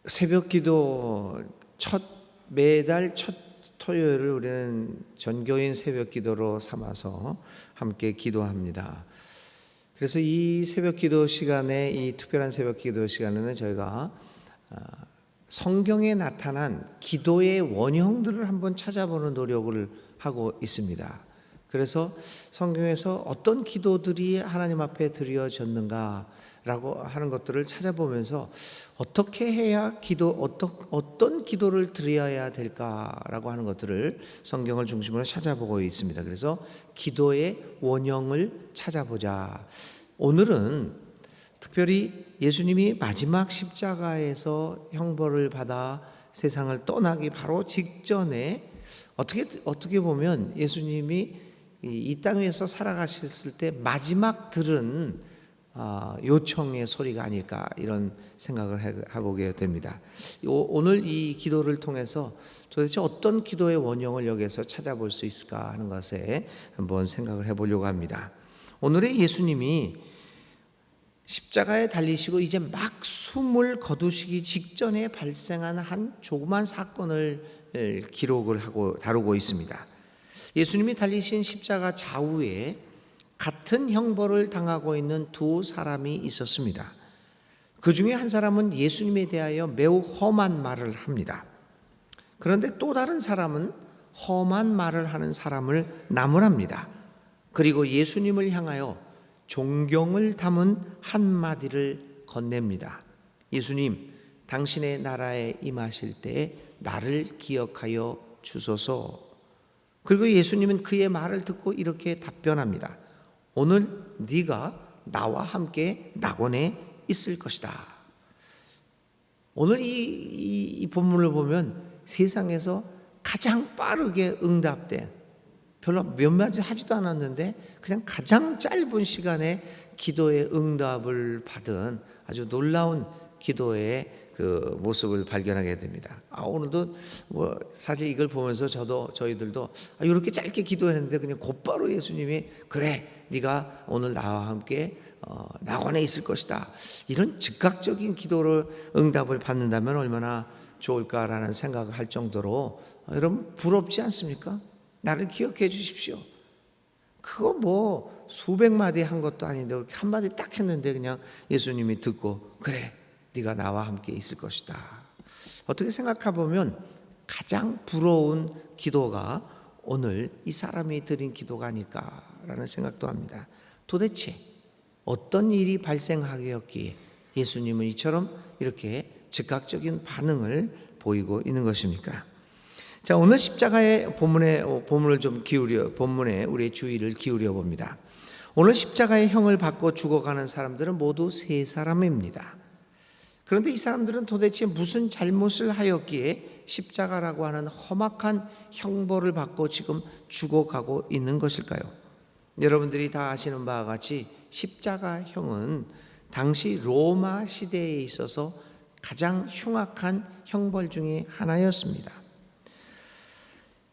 새벽 기도 매달 첫 토요일을 우리는 전교인 새벽 기도로 삼아서 함께 기도합니다. 그래서 이 새벽 기도 시간에, 이 특별한 새벽 기도 시간에는 저희가 성경에 나타난 기도의 원형들을 한번 찾아보는 노력을 하고 있습니다. 그래서 성경에서 어떤 기도들이 하나님 앞에 드려졌는가라고 하는 것들을 찾아보면서 어떻게 해야 어떤 기도를 드려야 될까라고 하는 것들을 성경을 중심으로 찾아보고 있습니다. 그래서 기도의 원형을 찾아보자. 오늘은 특별히 예수님이 마지막 십자가에서 형벌을 받아 세상을 떠나기 바로 직전에 어떻게 보면 예수님이 이 땅 위에서 살아가셨을 때 마지막 들은 요청의 소리가 아닐까, 이런 생각을 해보게 됩니다. 오늘 이 기도를 통해서 도대체 어떤 기도의 원형을 여기에서 찾아볼 수 있을까 하는 것에 한번 생각을 해보려고 합니다. 오늘의 예수님이 십자가에 달리시고 이제 막 숨을 거두시기 직전에 발생한 한 조그만 사건을 기록을 하고 다루고 있습니다. 예수님이 달리신 십자가 좌우에 같은 형벌을 당하고 있는 두 사람이 있었습니다. 그 중에 한 사람은 예수님에 대하여 매우 험한 말을 합니다. 그런데 또 다른 사람은 험한 말을 하는 사람을 나무랍니다. 그리고 예수님을 향하여 존경을 담은 한마디를 건넵니다. 예수님, 당신의 나라에 임하실 때 나를 기억하여 주소서. 그리고 예수님은 그의 말을 듣고 이렇게 답변합니다. 오늘 네가 나와 함께 낙원에 있을 것이다. 오늘 이 본문을 보면 세상에서 가장 빠르게 응답된, 별로 몇 마디 하지도 않았는데 그냥 가장 짧은 시간에 기도의 응답을 받은 아주 놀라운 기도의 그 모습을 발견하게 됩니다. 오늘도 사실 이걸 보면서 저희들도 이렇게 짧게 기도했는데 그냥 곧바로 예수님이 그래, 네가 오늘 나와 함께 낙원에 있을 것이다, 이런 즉각적인 기도를 응답을 받는다면 얼마나 좋을까라는 생각을 할 정도로, 여러분 부럽지 않습니까? 나를 기억해 주십시오. 그거 수백 마디 한 것도 아닌데 한 마디 딱 했는데 그냥 예수님이 듣고 그래, 네가 나와 함께 있을 것이다. 어떻게 생각해 보면 가장 부러운 기도가 오늘 이 사람이 드린 기도가 아닐까라는 생각도 합니다. 도대체 어떤 일이 발생하였기에 예수님은 이처럼 이렇게 즉각적인 반응을 보이고 있는 것입니까? 자, 오늘 십자가의 본문에 우리의 주의를 기울여 봅니다. 오늘 십자가의 형을 받고 죽어가는 사람들은 모두 세 사람입니다. 그런데 이 사람들은 도대체 무슨 잘못을 하였기에 십자가라고 하는 험악한 형벌을 받고 지금 죽어가고 있는 것일까요? 여러분들이 다 아시는 바와 같이 십자가형은 당시 로마 시대에 있어서 가장 흉악한 형벌 중에 하나였습니다.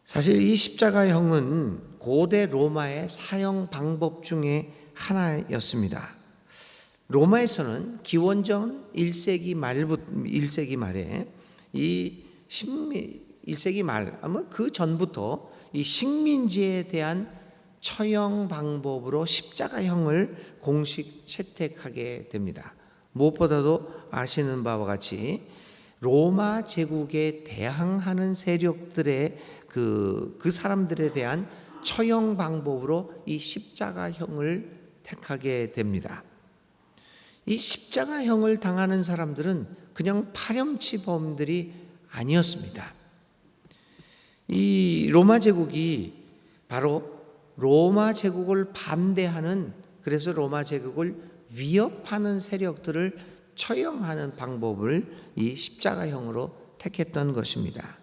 사실 이 십자가형은 고대 로마의 사형 방법 중에 하나였습니다. 로마에서는 기원전 1세기 말에 1세기 말, 아마 그 전부터 이 식민지에 대한 처형 방법으로 십자가형을 공식 채택하게 됩니다. 무엇보다도 아시는 바와 같이 로마 제국에 대항하는 세력들의 그 사람들에 대한 처형 방법으로 이 십자가형을 택하게 됩니다. 이 십자가형을 당하는 사람들은 그냥 파렴치범들이 아니었습니다. 이 로마 제국이 바로 로마 제국을 반대하는, 그래서 로마 제국을 위협하는 세력들을 처형하는 방법을 이 십자가형으로 택했던 것입니다.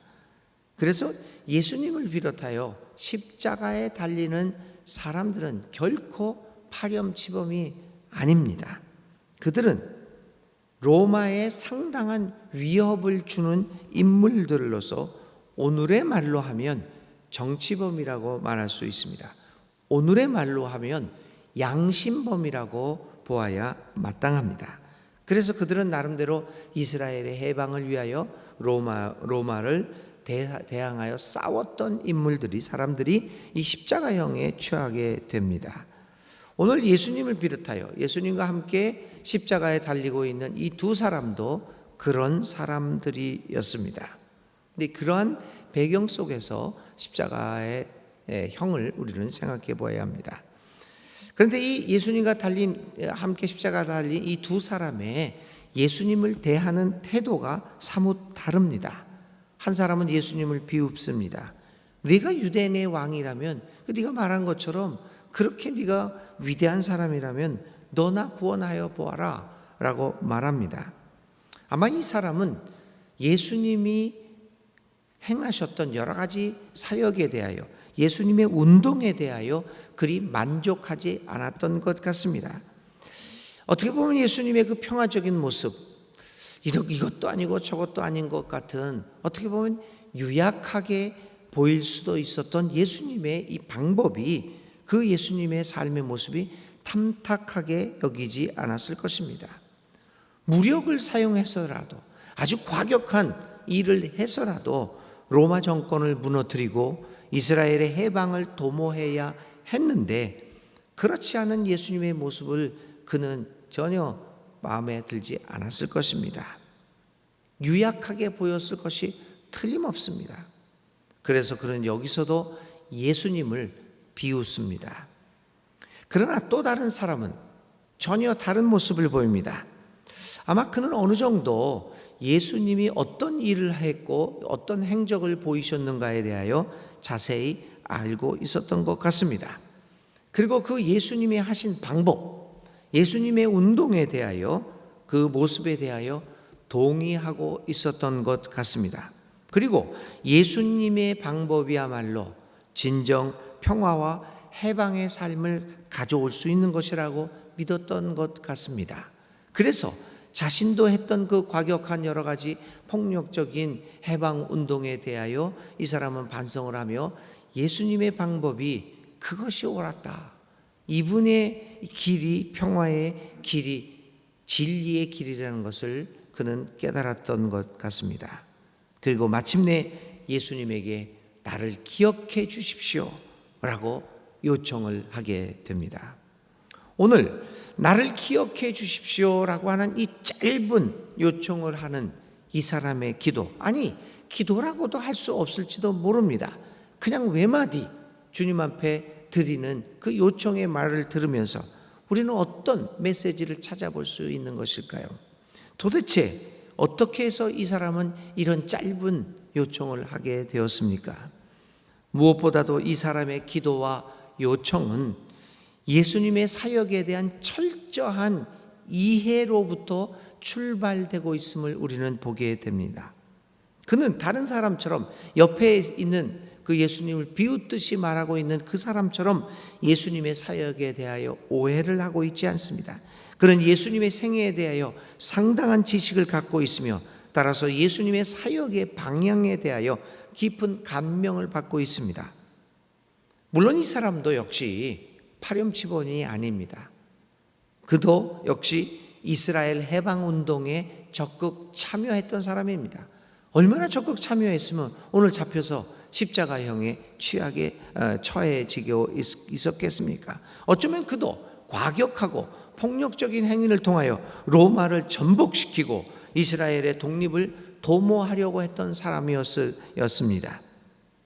그래서 예수님을 비롯하여 십자가에 달리는 사람들은 결코 파렴치범이 아닙니다. 그들은 로마에 상당한 위협을 주는 인물들로서 오늘의 말로 하면 정치범이라고 말할 수 있습니다. 오늘의 말로 하면 양심범이라고 보아야 마땅합니다. 그래서 그들은 나름대로 이스라엘의 해방을 위하여 로마를 대항하여 싸웠던 인물들이, 사람들이 이 십자가형에 취하게 됩니다. 오늘 예수님을 비롯하여 예수님과 함께 십자가에 달리고 있는 이 두 사람도 그런 사람들이었습니다. 근데 그러한 배경 속에서 십자가의 형을 우리는 생각해 보아야 합니다. 그런데 이 예수님과 함께 십자가에 달린 이 두 사람의 예수님을 대하는 태도가 사뭇 다릅니다. 한 사람은 예수님을 비웃습니다. 네가 유대인의 왕이라면, 네가 말한 것처럼 그렇게 네가 위대한 사람이라면 너나 구원하여 보아라 라고 말합니다. 아마 이 사람은 예수님이 행하셨던 여러 가지 사역에 대하여, 예수님의 운동에 대하여 그리 만족하지 않았던 것 같습니다. 어떻게 보면 예수님의 그 평화적인 모습, 이것도 아니고 저것도 아닌 것 같은, 어떻게 보면 유약하게 보일 수도 있었던 예수님의 이 방법이, 그 예수님의 삶의 모습이 탐탁하게 여기지 않았을 것입니다. 무력을 사용해서라도, 아주 과격한 일을 해서라도 로마 정권을 무너뜨리고 이스라엘의 해방을 도모해야 했는데, 그렇지 않은 예수님의 모습을 그는 전혀 마음에 들지 않았을 것입니다. 유약하게 보였을 것이 틀림없습니다. 그래서 그는 여기서도 예수님을 비웃습니다. 그러나 또 다른 사람은 전혀 다른 모습을 보입니다. 아마 그는 어느 정도 예수님이 어떤 일을 했고 어떤 행적을 보이셨는가에 대하여 자세히 알고 있었던 것 같습니다. 그리고 그 예수님이 하신 방법, 예수님의 운동에 대하여, 그 모습에 대하여 동의하고 있었던 것 같습니다. 그리고 예수님의 방법이야말로 진정 평화와 해방의 삶을 가져올 수 있는 것이라고 믿었던 것 같습니다. 그래서 자신도 했던 그 과격한 여러 가지 폭력적인 해방 운동에 대하여 이 사람은 반성을 하며 예수님의 방법이 그것이 옳았다, 이분의 길이 평화의 길이, 진리의 길이라는 것을 그는 깨달았던 것 같습니다. 그리고 마침내 예수님에게 나를 기억해 주십시오 라고 요청을 하게 됩니다. 오늘 나를 기억해 주십시오 라고 하는 이 짧은 요청을 하는 이 사람의 기도, 아니 기도라고도 할 수 없을지도 모릅니다. 그냥 외마디 주님 앞에 드리는 그 요청의 말을 들으면서 우리는 어떤 메시지를 찾아볼 수 있는 것일까요? 도대체 어떻게 해서 이 사람은 이런 짧은 요청을 하게 되었습니까? 무엇보다도 이 사람의 기도와 요청은 예수님의 사역에 대한 철저한 이해로부터 출발되고 있음을 우리는 보게 됩니다. 그는 다른 사람처럼 옆에 있는 그 예수님을 비웃듯이 말하고 있는 그 사람처럼 예수님의 사역에 대하여 오해를 하고 있지 않습니다. 그는 예수님의 생애에 대하여 상당한 지식을 갖고 있으며 따라서 예수님의 사역의 방향에 대하여 깊은 감명을 받고 있습니다. 물론 이 사람도 역시 파렴치본이 아닙니다. 그도 역시 이스라엘 해방운동에 적극 참여했던 사람입니다. 얼마나 적극 참여했으면 오늘 잡혀서 십자가형에 처해지게 있었겠습니까? 어쩌면 그도 과격하고 폭력적인 행위를 통하여 로마를 전복시키고 이스라엘의 독립을 도모하려고 했던 사람이었습니다.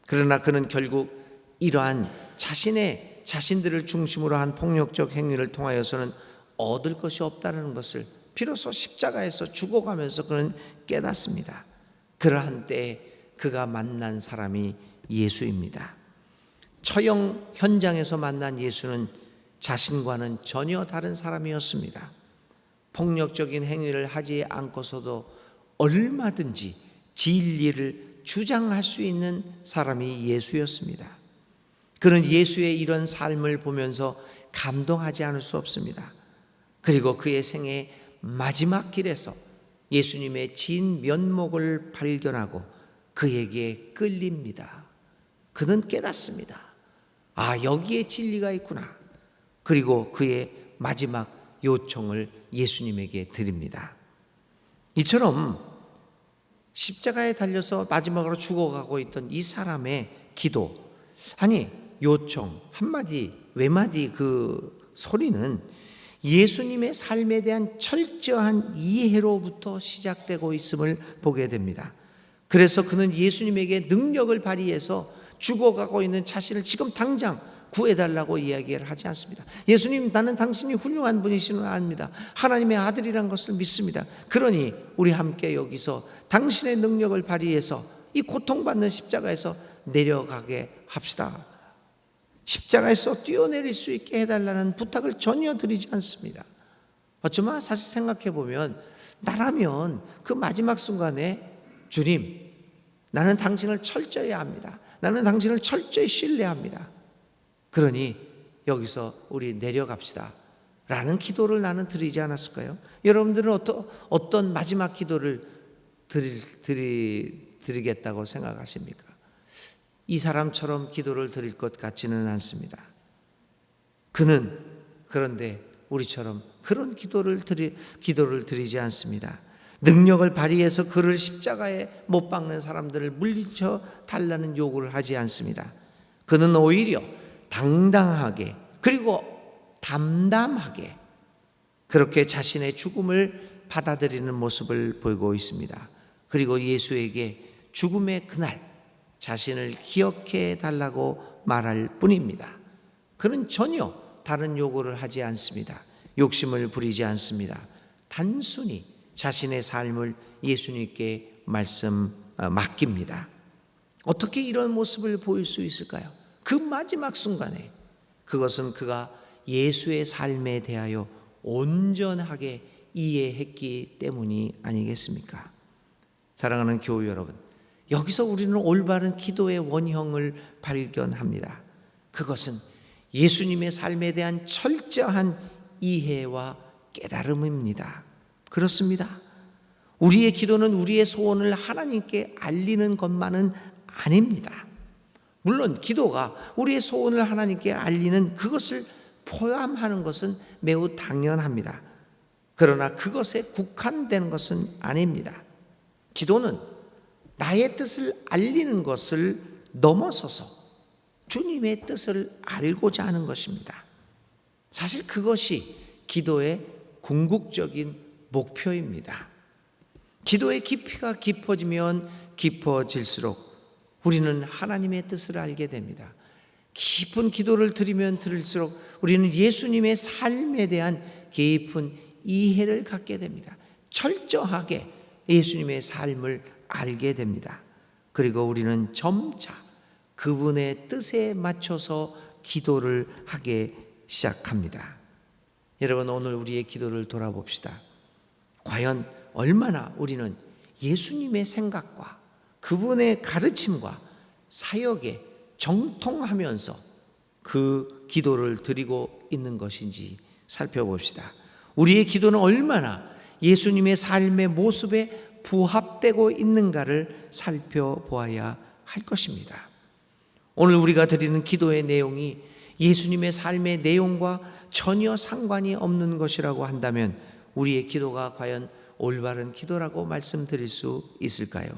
그러나 그는 결국 이러한 자신들을 중심으로 한 폭력적 행위를 통하여서는 얻을 것이 없다는 것을 비로소 십자가에서 죽어가면서 그는 깨닫습니다. 그러한 때에 그가 만난 사람이 예수입니다. 처형 현장에서 만난 예수는 자신과는 전혀 다른 사람이었습니다. 폭력적인 행위를 하지 않고서도 얼마든지 진리를 주장할 수 있는 사람이 예수였습니다. 그는 예수의 이런 삶을 보면서 감동하지 않을 수 없습니다. 그리고 그의 생애 마지막 길에서 예수님의 진 면목을 발견하고 그에게 끌립니다. 그는 깨닫습니다. 아, 여기에 진리가 있구나. 그리고 그의 마지막 요청을 예수님에게 드립니다. 이처럼 십자가에 달려서 마지막으로 죽어가고 있던 이 사람의 기도, 아니 요청 한마디 외마디 그 소리는 예수님의 삶에 대한 철저한 이해로부터 시작되고 있음을 보게 됩니다. 그래서 그는 예수님에게 능력을 발휘해서 죽어가고 있는 자신을 지금 당장 구해달라고 이야기를 하지 않습니다. 예수님, 나는 당신이 훌륭한 분이시는 걸 압니다. 하나님의 아들이란 것을 믿습니다. 그러니 우리 함께 여기서 당신의 능력을 발휘해서 이 고통받는 십자가에서 내려가게 합시다. 십자가에서 뛰어내릴 수 있게 해달라는 부탁을 전혀 드리지 않습니다. 어쩌면 사실 생각해 보면 나라면 그 마지막 순간에 주님, 나는 당신을 철저히 압니다. 나는 당신을 철저히 신뢰합니다. 그러니 여기서 우리 내려갑시다 라는 기도를 나는 드리지 않았을까요? 여러분들은 어떤 마지막 기도를 드리겠다고 생각하십니까? 이 사람처럼 기도를 드릴 것 같지는 않습니다. 그는 그런데 우리처럼 그런 기도를 드리지 않습니다. 능력을 발휘해서 그를 십자가에 못 박는 사람들을 물리쳐 달라는 요구를 하지 않습니다. 그는 오히려 당당하게 그리고 담담하게 그렇게 자신의 죽음을 받아들이는 모습을 보이고 있습니다. 그리고 예수에게 죽음의 그날 자신을 기억해 달라고 말할 뿐입니다. 그는 전혀 다른 요구를 하지 않습니다. 욕심을 부리지 않습니다. 단순히 자신의 삶을 예수님께 맡깁니다. 어떻게 이런 모습을 보일 수 있을까요? 그 마지막 순간에 그것은 그가 예수의 삶에 대하여 온전하게 이해했기 때문이 아니겠습니까? 사랑하는 교우 여러분, 여기서 우리는 올바른 기도의 원형을 발견합니다. 그것은 예수님의 삶에 대한 철저한 이해와 깨달음입니다. 그렇습니다. 우리의 기도는 우리의 소원을 하나님께 알리는 것만은 아닙니다. 물론 기도가 우리의 소원을 하나님께 알리는 그것을 포함하는 것은 매우 당연합니다. 그러나 그것에 국한된 것은 아닙니다. 기도는 나의 뜻을 알리는 것을 넘어서서 주님의 뜻을 알고자 하는 것입니다. 사실 그것이 기도의 궁극적인 목표입니다. 기도의 깊이가 깊어지면 깊어질수록 우리는 하나님의 뜻을 알게 됩니다. 깊은 기도를 드리면 드릴수록 우리는 예수님의 삶에 대한 깊은 이해를 갖게 됩니다. 철저하게 예수님의 삶을 알게 됩니다. 그리고 우리는 점차 그분의 뜻에 맞춰서 기도를 하게 시작합니다. 여러분, 오늘 우리의 기도를 돌아봅시다. 과연 얼마나 우리는 예수님의 생각과 그분의 가르침과 사역에 정통하면서 그 기도를 드리고 있는 것인지 살펴봅시다. 우리의 기도는 얼마나 예수님의 삶의 모습에 부합되고 있는가를 살펴보아야 할 것입니다. 오늘 우리가 드리는 기도의 내용이 예수님의 삶의 내용과 전혀 상관이 없는 것이라고 한다면 우리의 기도가 과연 올바른 기도라고 말씀드릴 수 있을까요?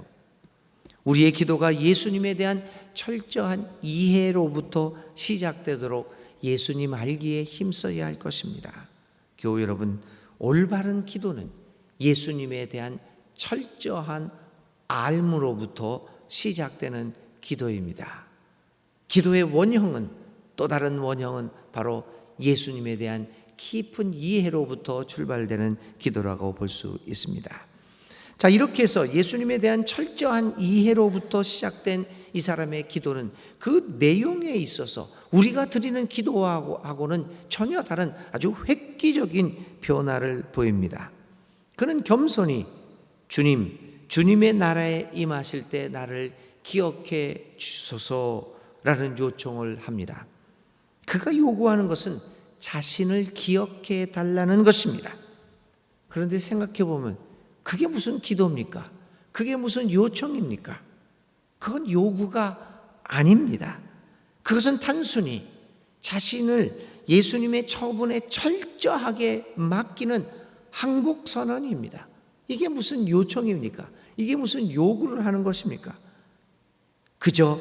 우리의 기도가 예수님에 대한 철저한 이해로부터 시작되도록 예수님 알기에 힘써야 할 것입니다. 교우 여러분, 올바른 기도는 예수님에 대한 철저한 알므로부터 시작되는 기도입니다. 기도의 원형은, 또 다른 원형은 바로 예수님에 대한 깊은 이해로부터 출발되는 기도라고 볼 수 있습니다. 자, 이렇게 해서 예수님에 대한 철저한 이해로부터 시작된 이 사람의 기도는 그 내용에 있어서 우리가 드리는 기도하고는 전혀 다른 아주 획기적인 변화를 보입니다. 그는 겸손히 주님의 나라에 임하실 때 나를 기억해 주소서라는 요청을 합니다. 그가 요구하는 것은 자신을 기억해 달라는 것입니다. 그런데 생각해 보면 그게 무슨 기도입니까? 그게 무슨 요청입니까? 그건 요구가 아닙니다. 그것은 단순히 자신을 예수님의 처분에 철저하게 맡기는 항복 선언입니다. 이게 무슨 요청입니까? 이게 무슨 요구를 하는 것입니까? 그저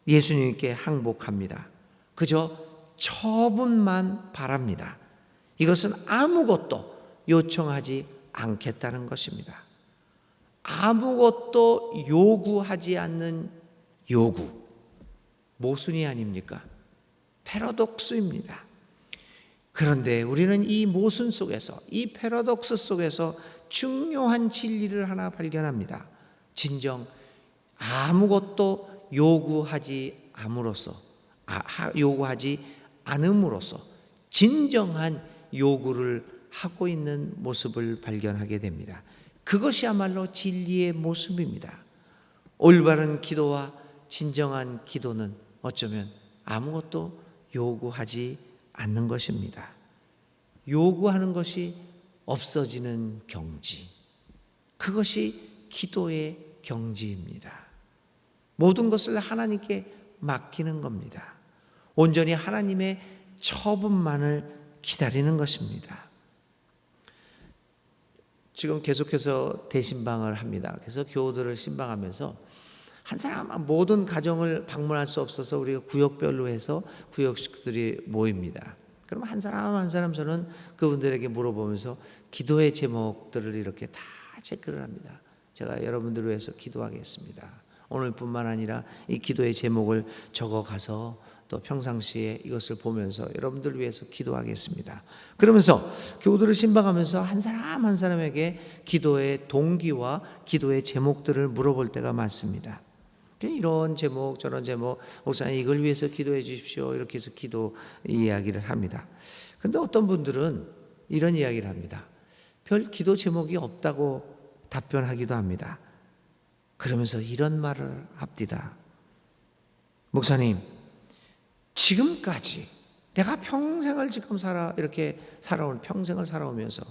예수님께 항복합니다. 그저 처분만 바랍니다. 이것은 아무것도 요청하지 않겠다는 것입니다. 아무것도 요구하지 않는 요구, 모순이 아닙니까? 패러독스입니다. 그런데 우리는 이 모순 속에서, 이 패러독스 속에서 중요한 진리를 하나 발견합니다. 진정 아무것도 요구하지 않음으로써 진정한 요구를 하고 있는 모습을 발견하게 됩니다. 그것이야말로 진리의 모습입니다. 올바른 기도와 진정한 기도는 어쩌면 아무것도 요구하지 않는 것입니다. 요구하는 것이 없어지는 경지, 그것이 기도의 경지입니다. 모든 것을 하나님께 맡기는 겁니다. 온전히 하나님의 처분만을 기다리는 것입니다. 지금 계속해서 대신방을 합니다. 그래서 교우들을 신방하면서 한 사람 모든 가정을 방문할 수 없어서 우리가 구역별로 해서 구역식들이 모입니다. 그럼 한 사람 한 사람 저는 그분들에게 물어보면서 기도의 제목들을 이렇게 다 체크를 합니다. 제가 여러분들을 위해서 기도하겠습니다. 오늘뿐만 아니라 이 기도의 제목을 적어가서 또 평상시에 이것을 보면서 여러분들을 위해서 기도하겠습니다. 그러면서 교우들을 신방하면서 한 사람 한 사람에게 기도의 동기와 기도의 제목들을 물어볼 때가 많습니다. 이런 제목 저런 제목, 목사님 이걸 위해서 기도해 주십시오, 이렇게 해서 기도 이야기를 합니다. 그런데 어떤 분들은 이런 이야기를 합니다. 별 기도 제목이 없다고 답변하기도 합니다. 그러면서 이런 말을 합디다. 목사님, 지금까지 내가 평생을 지금 평생을 살아오면서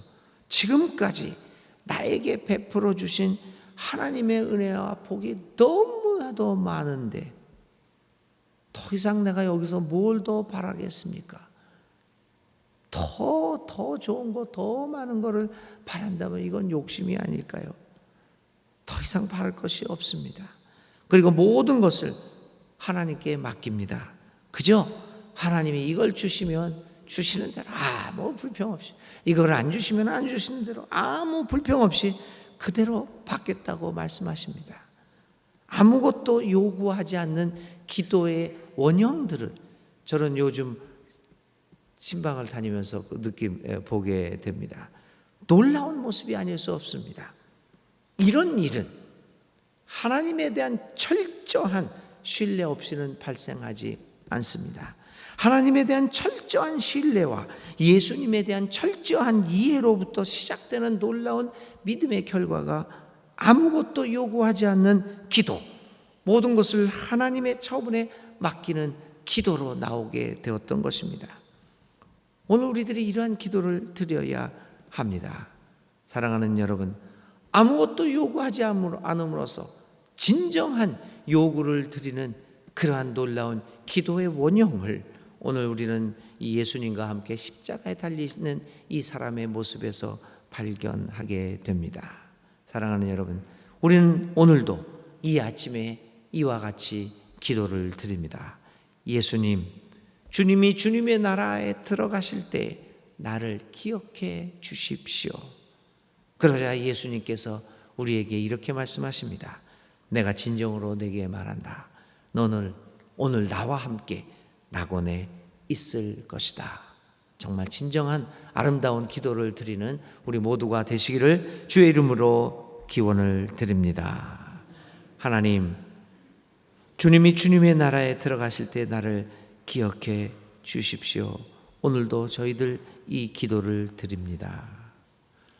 지금까지 나에게 베풀어 주신 하나님의 은혜와 복이 너무나도 많은데 더 이상 내가 여기서 뭘 더 바라겠습니까? 더 좋은 거, 더 많은 거를 바란다면 이건 욕심이 아닐까요? 더 이상 바랄 것이 없습니다. 그리고 모든 것을 하나님께 맡깁니다. 그죠? 하나님이 이걸 주시면 주시는 대로 아무 불평 없이, 이걸 안 주시면 안 주시는 대로 아무 불평 없이 그대로 받겠다고 말씀하십니다. 아무것도 요구하지 않는 기도의 원형들을 저는 요즘 신방을 다니면서 보게 됩니다. 놀라운 모습이 아닐 수 없습니다. 이런 일은 하나님에 대한 철저한 신뢰 없이는 발생하지 않습니다. 하나님에 대한 철저한 신뢰와 예수님에 대한 철저한 이해로부터 시작되는 놀라운 믿음의 결과가 아무것도 요구하지 않는 기도, 모든 것을 하나님의 처분에 맡기는 기도로 나오게 되었던 것입니다. 오늘 우리들이 이러한 기도를 드려야 합니다. 사랑하는 여러분, 아무것도 요구하지 않음으로써 진정한 요구를 드리는 그러한 놀라운 기도의 원형을 오늘 우리는 이 예수님과 함께 십자가에 달리시는 이 사람의 모습에서 발견하게 됩니다. 사랑하는 여러분, 우리는 오늘도 이 아침에 이와 같이 기도를 드립니다. 예수님, 주님이 주님의 나라에 들어가실 때 나를 기억해 주십시오. 그러자 예수님께서 우리에게 이렇게 말씀하십니다. 내가 진정으로 내게 말한다. 너는 오늘 나와 함께 낙원에 있을 것이다. 정말 진정한 아름다운 기도를 드리는 우리 모두가 되시기를 주의 이름으로 기원을 드립니다. 하나님, 주님이 주님의 나라에 들어가실 때 나를 기억해 주십시오. 오늘도 저희들 이 기도를 드립니다.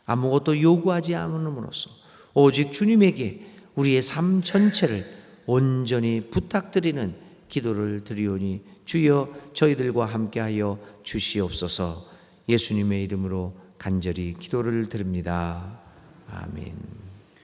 아무것도 요구하지 않음으로써 오직 주님에게 우리의 삶 전체를 온전히 부탁드리는 기도를 드리오니 주여 저희들과 함께하여 주시옵소서. 예수님의 이름으로 간절히 기도를 드립니다. 아멘.